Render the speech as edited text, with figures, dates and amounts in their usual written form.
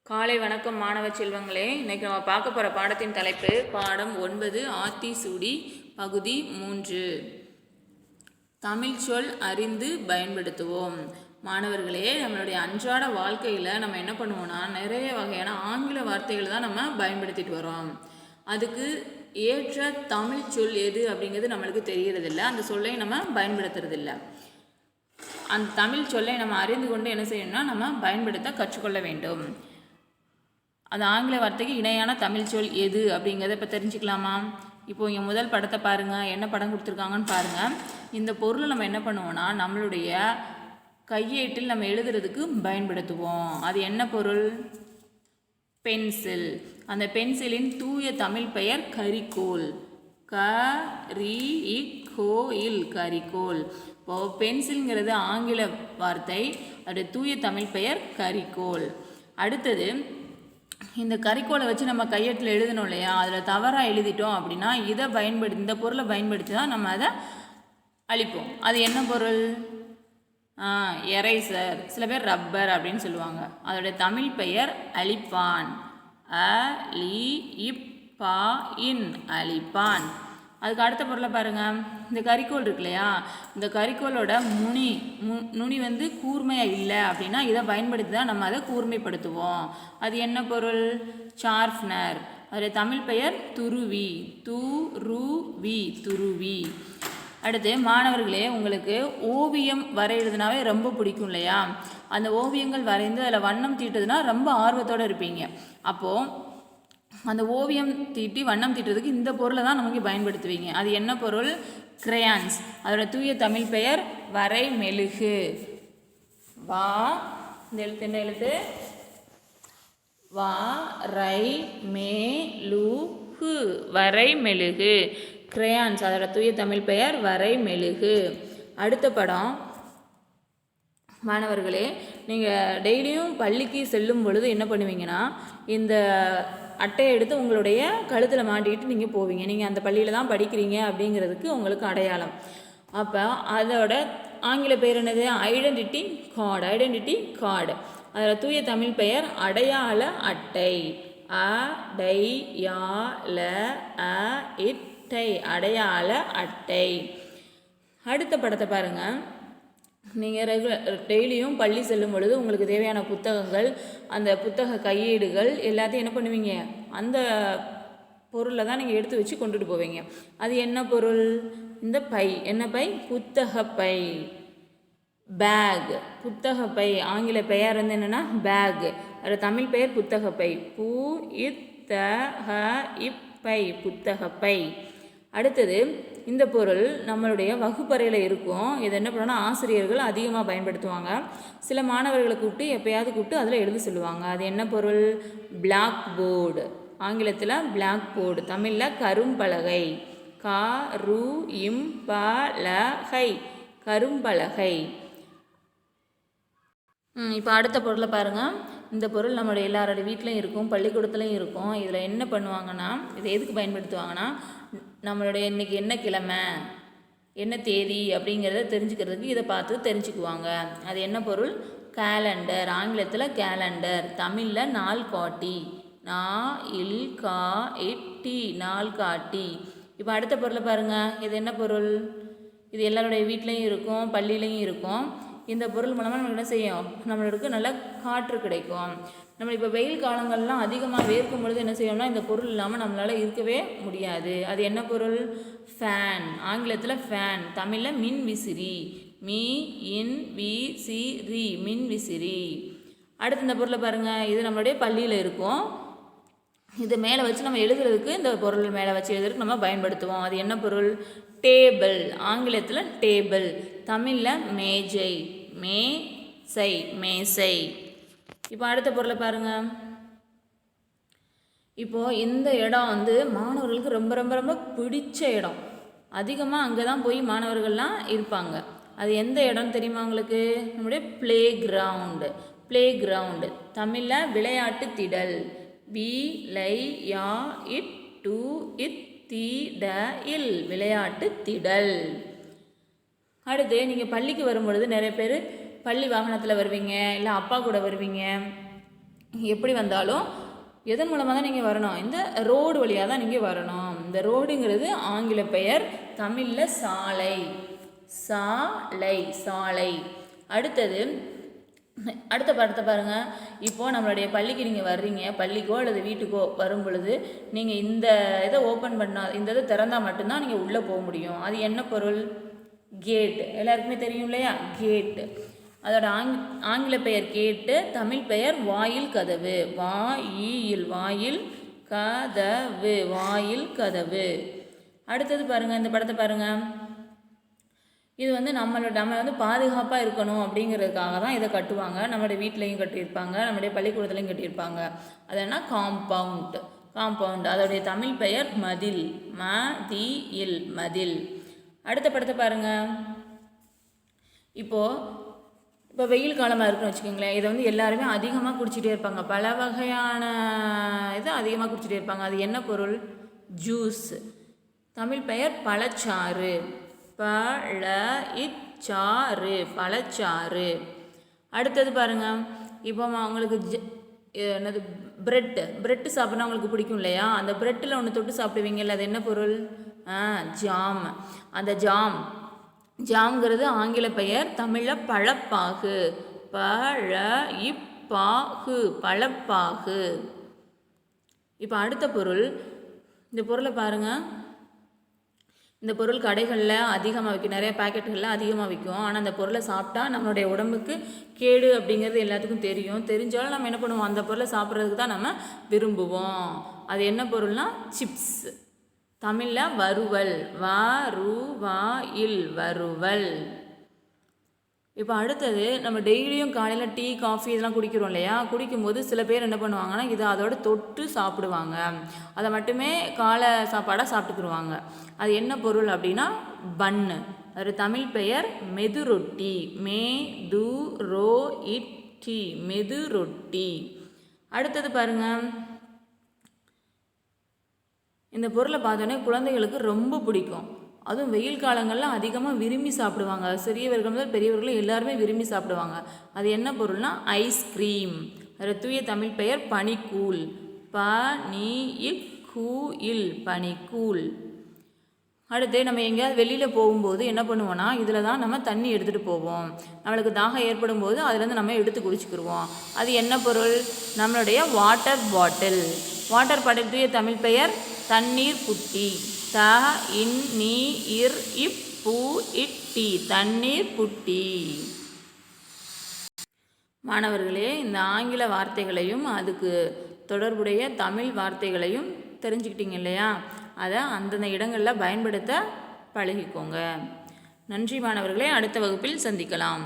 காலை வணக்கம் மாணவ செல்வங்களே. இன்னைக்கு நம்ம பார்க்க போகிற பாடத்தின் தலைப்பு பாடம் 9 ஆத்திசூடி பகுதி 3 தமிழ் சொல் அறிந்து பயன்படுத்துவோம். மாணவர்களே, நம்மளுடைய அன்றாட வாழ்க்கையில் நம்ம என்ன பண்ணுவோம்னா நிறைய வகையான ஆங்கில வார்த்தைகள் தான் நம்ம பயன்படுத்திட்டு வரோம். அதுக்கு ஏற்ற தமிழ் சொல் எது அப்படிங்கிறது நம்மளுக்கு தெரியறதில்லை. அந்த சொல்லை நம்ம பயன்படுத்துறதில்லை. அந்த தமிழ் சொல்லை நம்ம அறிந்து கொண்டு என்ன செய்யணும்னா நம்ம பயன்படுத்த கற்றுக்கொள்ள வேண்டும். அந்த ஆங்கில வார்த்தைக்கு இணையான தமிழ் சொல் எது அப்படிங்கிறத இப்போ தெரிஞ்சுக்கலாமா? இப்போ இங்கே முதல் படத்தை பாருங்கள். என்ன படம் கொடுத்துருக்காங்கன்னு பாருங்கள். இந்த பொருளை நம்ம என்ன பண்ணுவோம்னா நம்மளுடைய கையேட்டில் நம்ம எழுதுறதுக்கு பயன்படுத்துவோம். அது என்ன பொருள்? பென்சில். அந்த பென்சிலின் தூய தமிழ் பெயர் கரிக்கோல். கரிக்கோயில், கரிக்கோல். இப்போது பென்சில்ங்கிறது ஆங்கில வார்த்தை, அதோடைய தூய தமிழ் பெயர் கரிக்கோல். அடுத்தது, இந்த கரிக்கோலை வச்சு நம்ம கையெட்டில் எழுதணும் இல்லையா, அதில் தவறாக எழுதிட்டோம் அப்படின்னா இந்த பொருளை பயன்படுத்தி தான் நம்ம அதை அழிப்போம். அது என்ன பொருள்? எரேசர். சில பேர் ரப்பர் அப்படின்னு சொல்லுவாங்க. அதோடைய தமிழ் பெயர் அழிப்பான். அழிப்பான். அதுக்கு அடுத்த பொருளை பாருங்கள். இந்த கரிக்கோல் இருக்கு இல்லையா, இந்த கரிக்கோலோட நுனி வந்து கூர்மையாக இல்லை அப்படின்னா இதை பயன்படுத்தி தான் நம்ம அதை கூர்மைப்படுத்துவோம். அது என்ன பொருள்? ஷார்ப்னர். அதோடைய தமிழ் பெயர் துருவி. துருவி. அடுத்து மாணவர்களே, உங்களுக்கு ஓவியம் வரைகிறதுனாவே ரொம்ப பிடிக்கும் இல்லையா? அந்த ஓவியங்கள் வரைந்து அதில் வண்ணம் தீட்டுதுன்னா ரொம்ப ஆர்வத்தோடு இருப்பீங்க. அப்போது அந்த ஓவியம் தீட்டி வண்ணம் தீட்டுறதுக்கு இந்த பொருளை தான் நமக்கு பயன்படுத்துவீங்க. அது என்ன பொருள்? கிரையான்ஸ். அதோட தூய தமிழ் பெயர் வரை மெழுகு. இந்த எழுத்து என்ன எழுத்து? வரை மெழுகு. கிரையான்ஸ். அதோட தூய தமிழ் பெயர் வரை மெழுகு. அடுத்த படம் மாணவர்களே, நீங்கள் டெய்லியும் பள்ளிக்கு செல்லும் பொழுது என்ன பண்ணுவீங்கன்னா இந்த அட்டையை எடுத்து உங்களுடைய கழுத்தில் மாட்டிக்கிட்டு நீங்கள் போவீங்க. நீங்கள் அந்த பள்ளியில் தான் படிக்கிறீங்க அப்படிங்கிறதுக்கு உங்களுக்கு அடையாளம். அப்போ அதோட ஆங்கில பெயர் என்னது? Identity card. அதில் தூய தமிழ் பெயர் அடையாள அட்டை. அடையாள அட்டை. அடுத்த படத்தை பாருங்கள். நீங்கள் டெய்லியும் பள்ளி செல்லும் பொழுது உங்களுக்கு தேவையான புத்தகங்கள், அந்த புத்தக கையேடுகள் எல்லாத்தையும் என்ன பண்ணுவீங்க? அந்த பொருளை தான் நீங்கள் எடுத்து வச்சு கொண்டுட்டு போவீங்க. அது என்ன பொருள்? இந்த பை. என்ன பை? புத்தகப்பை. பேக். புத்தகப்பை ஆங்கில பெயர் வந்து என்னென்னா பேக். அதில் தமிழ் பெயர் புத்தகப்பை. புத்தகப்பை. அடுத்தது, இந்த பொருள் நம்மளுடைய வகுப்பறையில் இருக்கும். இது என்ன பண்ணோன்னா ஆசிரியர்கள் அதிகமாக பயன்படுத்துவாங்க. சில மாணவர்களை எப்பயாவது அதில் எழுத சொல்லுவாங்க. அது என்ன பொருள்? Black board. ஆங்கிலத்தில் பிளாக் போர்டு, தமிழில் கரும்பலகை. கரும்பலகை. இப்போ அடுத்த பொருளை பாருங்கள். இந்த பொருள் நம்மளுடைய எல்லாரோட வீட்லையும் இருக்கும், பள்ளிக்கூடத்துலையும் இருக்கும். இதில் என்ன பண்ணுவாங்கன்னா, இதை எதுக்கு பயன்படுத்துவாங்கன்னா நம்மளுடைய இன்றைக்கி என்ன கிழமை, என்ன தேதி அப்படிங்கிறத தெரிஞ்சுக்கிறதுக்கு இதை பார்த்து தெரிஞ்சுக்குவாங்க. அது என்ன பொருள்? கேலண்டர். ஆங்கிலத்தில் கேலண்டர், தமிழில் நாள்காட்டி. நாள்காட்டி. இப்போ அடுத்த பொருளை பாருங்கள். இது என்ன பொருள்? இது எல்லாருடைய வீட்லேயும் இருக்கும், பள்ளியிலையும் இருக்கும். இந்த பொருள் மூலமாக நம்ம என்ன செய்யும்? நம்மளுக்கு நல்ல காற்று கிடைக்கும். நம்ம இப்போ வெயில் காலங்கள்லாம் அதிகமாக வேர்க்கும் பொழுது என்ன செய்யணும்னா இந்த பொருள் இல்லாமல் நம்மளால் இருக்கவே முடியாது. அது என்ன பொருள்? ஃபேன். ஆங்கிலத்தில் ஃபேன், தமிழில் மின் விசிறி. மின் விசிறி. அடுத்து இந்த பொருளை பாருங்கள். இது நம்மளுடைய பள்ளியில் இருக்கும். இது மேலே வச்சு நம்ம எழுதுறதுக்கு, இந்த பொருள் மேலே வச்சு எழுதுறதுக்கு நம்ம பயன்படுத்துவோம். அது என்ன பொருள்? டேபிள். ஆங்கிலத்தில் டேபிள், தமிழில் மேஜை. மேசை. இப்போ அடுத்த பொருளை பாருங்கள். இப்போது இந்த இடம் வந்து மாணவர்களுக்கு ரொம்ப ரொம்ப ரொம்ப பிடிச்ச இடம். அதிகமாக அங்கே தான் போய் மாணவர்கள்லாம் இருப்பாங்க. அது எந்த இடம்னு தெரியுமா உங்களுக்கு? நம்முடைய பிளே கிரவுண்டு. தமிழில் விளையாட்டு திடல். விளையாட்டு திடல். அடுத்து, நீங்கள் பள்ளிக்கு வரும்பொழுது நிறைய பேர் பள்ளி வாகனத்தில் வருவீங்க, இல்லை அப்பா கூட வருவீங்க. எப்படி வந்தாலும் எதன் மூலமாக தான் நீங்கள் வரணும், இந்த ரோடு வழியாக தான் நீங்கள் வரணும். இந்த ரோடுங்கிறது ஆங்கில பெயர், தமிழில் சாலை. சாலை சாலை. அடுத்த படத்தை பாருங்கள். இப்போது நம்மளுடைய பள்ளிக்கு நீங்கள் வர்றீங்க, பள்ளிக்கோ அல்லது வீட்டுக்கோ வரும் பொழுது நீங்கள் இந்த இதை ஓப்பன் பண்ணால், இந்த இதை திறந்தால் மட்டும்தான் நீங்கள் உள்ளே போக முடியும். அது என்ன பொருள்? கேட். எல்லாருக்குமே தெரியும் இல்லையா? கேட்டு. அதோட ஆங்கில பெயர் கேட்டு, தமிழ் பெயர் வாயில் கதவு. வாயில் வாயில் கதவு வாயில் கதவு. அடுத்தது பாருங்கள், இந்த படத்தை பாருங்கள். இது வந்து நம்ம பாதுகாப்பாக இருக்கணும் அப்படிங்கிறதுக்காக தான் இதை கட்டுவாங்க. நம்மளுடைய வீட்லேயும் கட்டியிருப்பாங்க, நம்மளுடைய பள்ளிக்கூடத்துலையும் கட்டியிருப்பாங்க. அது என்ன? காம்பவுண்ட். அதோடைய தமிழ் பெயர் மதில். மதில் மதில். அடுத்த படத்தை பாருங்கள். இப்போ வெயில் காலமாக இருக்குன்னு வச்சுக்கோங்களேன். இதை வந்து எல்லாருமே அதிகமாக குடிச்சிட்டே இருப்பாங்க. பல வகையான இதை அதிகமாக குடிச்சிட்டே இருப்பாங்க. அது என்ன பொருள்? ஜூஸ். தமிழ் பெயர் பழச்சாறு. பழச்சாறு. அடுத்தது பாருங்கள். இப்போ அவங்களுக்கு என்னது? பிரெட்டு சாப்பிட்னா அவங்களுக்கு பிடிக்கும் இல்லையா? அந்த பிரெட்டில் ஒன்று தொட்டு சாப்பிடுவீங்கல்ல, அது என்ன பொருள்? ஜாம். அந்த ஜாம்ங்கிறது ஆங்கில பெயர், தமிழில் பழப்பாகு. பழப்பாகு. இப்போ அடுத்த பொருள். இந்த பொருளை பாருங்கள். இந்த பொருள் கடைகளில் அதிகமாக விற்கும், நிறைய பேக்கெட்டுகளில் அதிகமாக விற்கும். ஆனால் அந்த பொருளை சாப்பிட்டா நம்மளுடைய உடம்புக்கு கேடு அப்படிங்கிறது எல்லாத்துக்கும் தெரியும். தெரிஞ்சாலும் நம்ம என்ன பண்ணுவோம்? அந்த பொருளை சாப்பிட்றதுக்கு தான் நம்ம விரும்புவோம். அது என்ன பொருள்னா சிப்ஸ். தமிழில் வறுவல். வறுவல். இப்போ அடுத்தது, நம்ம டெய்லியும் காலையில் டீ காஃபி இதெல்லாம் குடிக்கிறோம் இல்லையா? குடிக்கும்போது சில பேர் என்ன பண்ணுவாங்கன்னா, இதை அதோட தொட்டு சாப்பிடுவாங்க. அதை மட்டுமே காலை சாப்பாடாக சாப்பிட்டுக்குருவாங்க. அது என்ன பொருள் அப்படின்னா பன்னு. அது தமிழ் பெயர் மெதுரொட்டி. மெதுரொட்டி. அடுத்தது பாருங்கள். இந்த பொருளை பார்த்தோன்னே குழந்தைகளுக்கு ரொம்ப பிடிக்கும். அதுவும் வெயில் காலங்களில் அதிகமாக விரும்பி சாப்பிடுவாங்க. சிறியவர்கள் முதல் பெரியவர்களும் எல்லாருமே விரும்பி சாப்பிடுவாங்க. அது என்ன பொருள்னா ஐஸ்கிரீம். அதில் தூய தமிழ் பெயர் பனிக்கூழ். பனிக்கூழ். அடுத்து நம்ம எங்கேயாவது வெளியில் போகும்போது என்ன பண்ணுவோன்னா, இதில் தான் நம்ம தண்ணி எடுத்துகிட்டு போவோம். நம்மளுக்கு தாகம் ஏற்படும் போது அதுலேருந்து நம்ம எடுத்து குடிச்சுக்கிடுவோம். அது என்ன பொருள்? நம்மளுடைய வாட்டர் பாட்டில். வாட்டர் பாட்டில் தூய தமிழ் பெயர் தண்ணீர் புட்டி. தண்ணீர் புட்டி. மாணவர்களே, இந்த ஆங்கில வார்த்தைகளையும் அதுக்கு தொடர்புடைய தமிழ் வார்த்தைகளையும் தெரிஞ்சுக்கிட்டீங்க இல்லையா? அதை அந்தந்த இடங்களில் பயன்படுத்த பழகிக்கோங்க. நன்றி மாணவர்களே. அடுத்த வகுப்பில் சந்திக்கலாம்.